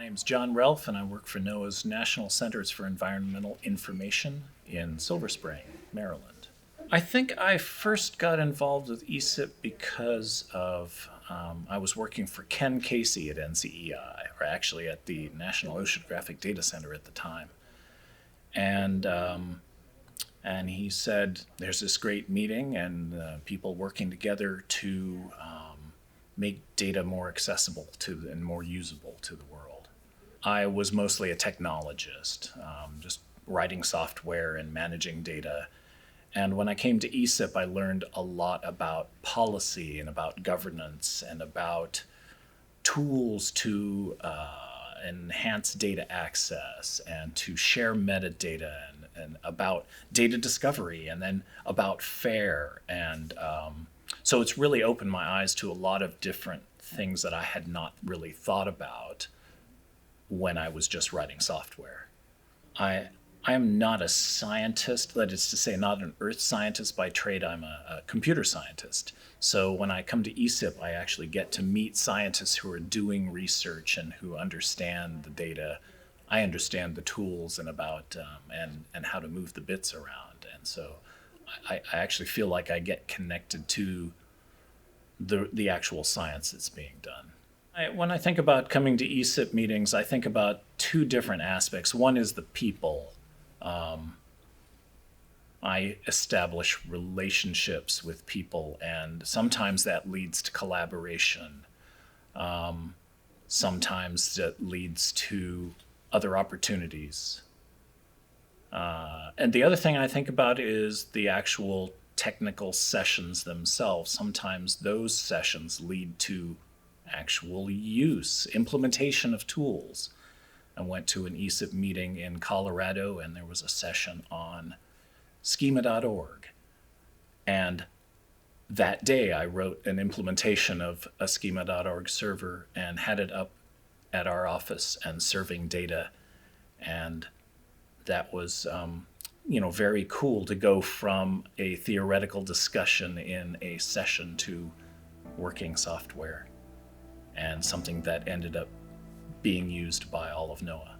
name's John Relf, and I work for NOAA's National Centers for Environmental Information in Silver Spring, Maryland. I think I first got involved with ESIP because of I was working for Ken Casey at NCEI, or actually at the National Oceanographic Data Center at the time. And he said, there's this great meeting and people working together to make data more accessible to and more usable to the world. I was mostly a technologist, just writing software and managing data. And when I came to ESIP, I learned a lot about policy and about governance and about tools to enhance data access and to share metadata and about data discovery and then about FAIR. And so it's really opened my eyes to a lot of different things that I had not really thought about when I was just writing software. I am not a scientist, that is to say, not an earth scientist by trade. I'm a computer scientist. So when I come to ESIP, I actually get to meet scientists who are doing research and who understand the data. I understand the tools and about and how to move the bits around. And so I actually feel like I get connected to the actual science that's being done. When I think about coming to ESIP meetings, I think about two different aspects. One is the people. I establish relationships with people, and sometimes that leads to collaboration. Sometimes that leads to other opportunities. And the other thing I think about is the actual technical sessions themselves. Sometimes those sessions lead to actual use, implementation of tools. I went to an ESIP meeting in Colorado, and there was a session on schema.org. And that day I wrote an implementation of a schema.org server and had it up at our office and serving data. And that was very cool to go from a theoretical discussion in a session to working software, and something that ended up being used by all of NOAA.